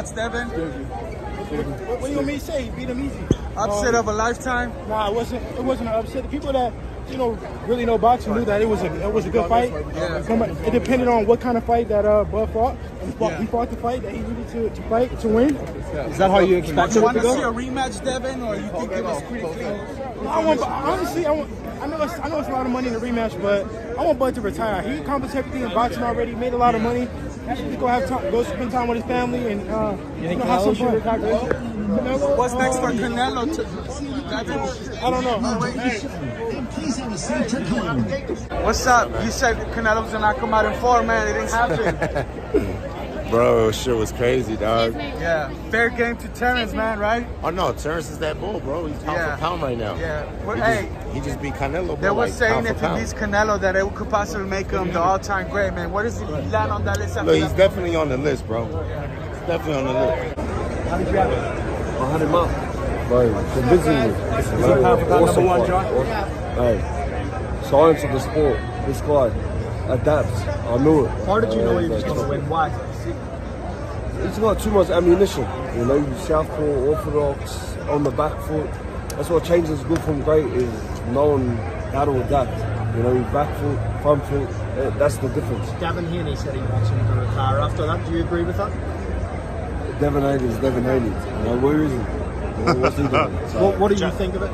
Congrats, Devin. What do you want me to say? He beat him easy. Upset of a lifetime? Nah, it wasn't an upset. The people that really know boxing knew that it was a good fight. Yeah. It depended on what kind of fight that Bud fought. He fought the fight that he needed to fight to win. Is that how you expect it to go? Do you want to see a rematch, Devin, or you think it was pretty clean? Honestly, I know it's a lot of money in the rematch, but I want Bud to retire. He accomplished everything in boxing already. He made a lot of money. He should go spend time with his family and have some fun. What's next for Canelo? I don't know. What's up? You said Canelo was gonna come out in 4, man. It didn't happen. Bro, shit was crazy, dog. Yeah. Fair game to Terence, man, right? Oh no, Terence is that bull, bro. He's pound for pound right now. Yeah. Well, he just beat Canelo. Bro, they were saying if he beats Canelo that it could possibly make him the all-time great, man. Where does he land on that list? Look, he's definitely on the list, bro. He's definitely on the list. How did you have it? I had him up. Right, convincingly. Awesome fight. Hey, science of the sport. This guy adapts. I knew it. How did you know he was going to win? Why? He's got too much ammunition. You know, southpaw, orthodox, on the back foot. That's what changes good from great is knowing how to adapt. You know, back foot, front foot. That's the difference. Devin Haney said he wants him to retire after that. Do you agree with that? Devin Haney is Devin Haney. You know, where is he? What's he doing? So, what do you think of it?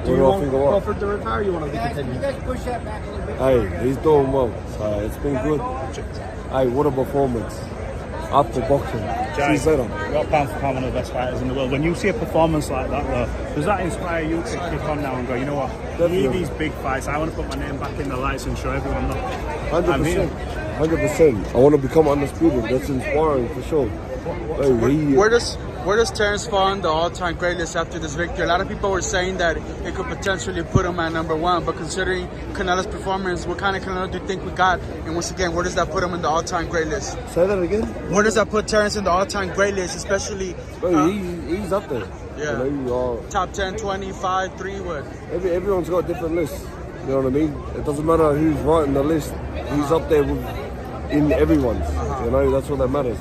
Do you want Crawford to retire or you want him to continue? You guys push that back a little bit. Hey, he's doing well. So it's been good. Hey, what a performance. After boxing. James, you're pound for pound one of the best fighters in the world. When you see a performance like that, though, does that inspire you to kick on now and go, you know what, Definitely. I need these big fights. I want to put my name back in the lights and show everyone that 100%. 100%. I want to become undisputed. That's inspiring for sure. Hey, Where does Terence fall on the all-time great list after this victory? A lot of people were saying that it could potentially put him at #1, but considering Canelo's performance, what kind of Canelo do you think we got? And once again, where does that put him in the all-time great list? Say that again? Where does that put Terence in the all-time great list, especially... he's up there. Yeah. You know, top 10, 25, 3, what? Everyone's got different lists. You know what I mean? It doesn't matter who's writing the list. He's up there in everyone's. You know, that's what that matters.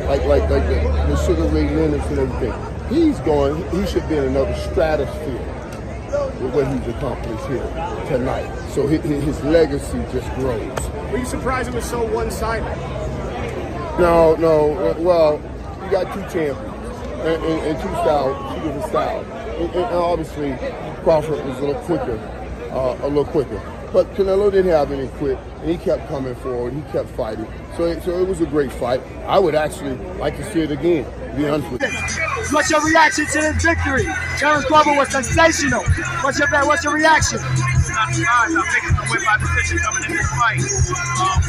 Like the Sugar Ray Leonard and everything. He should be in another stratosphere with what he's accomplished here tonight. So his legacy just grows. Were you surprised it was so one-sided? No. Well, you got two champions and two different styles. And obviously, Crawford was a little quicker. But Canelo didn't have any quit, and he kept coming forward. He kept fighting. So it was a great fight. I would actually like to see it again, to be honest with you. What's your reaction to this victory? Terence Crawford was sensational. What's your reaction? Not surprised. I'm picking the win by decision coming in this fight.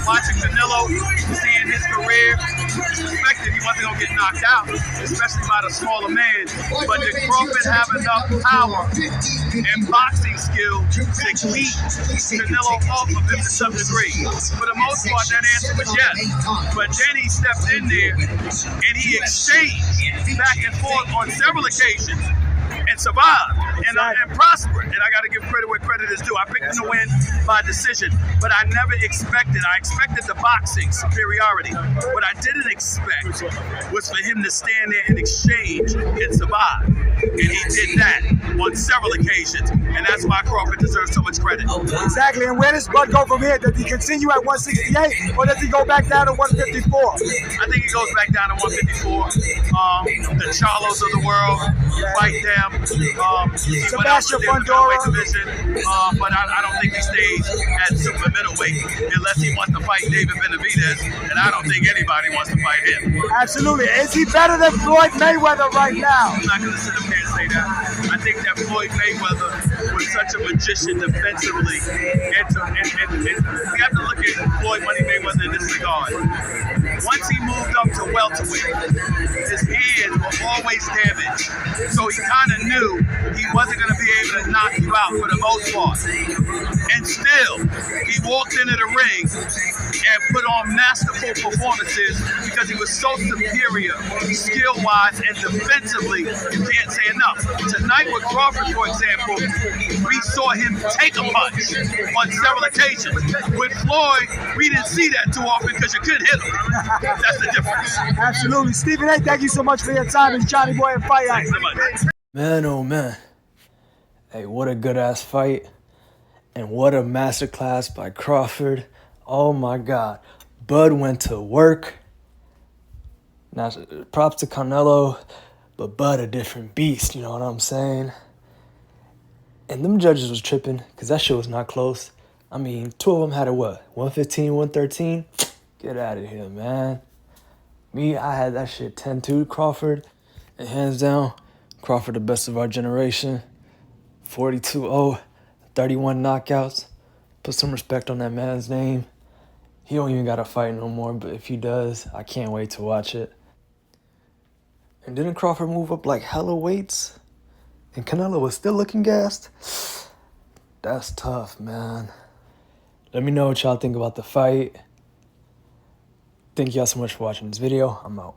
Watching Canelo, seeing his career, suspected he wasn't going to get knocked out, especially by the smaller man. But did Crawford have enough power and boxing skill to keep Canelo off of him to some degree? For the most part, that answer was yes. But then he stepped in there and he exchanged back and forth on several occasions and survived and prospered. And I got to give credit where credit is due. I picked him to win by decision, but I never expected. I expected the boxing superiority. What I didn't expect was for him to stand there and exchange and survive. And he did that on several occasions, and that's why Crawford deserves so much credit. Exactly, and where does Bud go from here? Does he continue at 168, or does he go back down to 154? I think he goes back down to 154. The Charlos of the world, fight them. Sebastian Fundora. But I don't think he stays at super middleweight unless he wants to fight David Benavidez, and I don't think anybody wants to fight him. Absolutely. Is he better than Floyd Mayweather right now? I'm not going to sit up here and say that. I think that Floyd Mayweather was such a magician defensively. And we have to look at Floyd Money Mayweather in this regard. Once he moved up to welterweight, his hands were always damaged. So he kind of knew he wasn't going to be able to knock you out for the most part. And still, he walked into the ring and put on masterful performances because he was so superior, skill-wise and defensively. You can't say enough. Tonight with Crawford, for example, we saw him take a punch on several occasions. With Floyd, we didn't see that too often because you couldn't hit him. That's the difference. Absolutely. Stephen A., thank you so much for your time. And Johnny Boy and Fight Night. Thanks so much. Man, oh man. Hey, what a good-ass fight. And what a masterclass by Crawford. Oh my God. Bud went to work. Now, props to Canelo, but Bud a different beast, you know what I'm saying? And them judges was tripping because that shit was not close. I mean, two of them had a what? 115, 113? Get out of here, man. Me, I had that shit 10-2 Crawford. And hands down, Crawford the best of our generation. 42-0, 31 knockouts. Put some respect on that man's name. He don't even got to fight no more, but if he does, I can't wait to watch it. And didn't Crawford move up like hella weights? And Canelo was still looking gassed? That's tough, man. Let me know what y'all think about the fight. Thank y'all so much for watching this video. I'm out.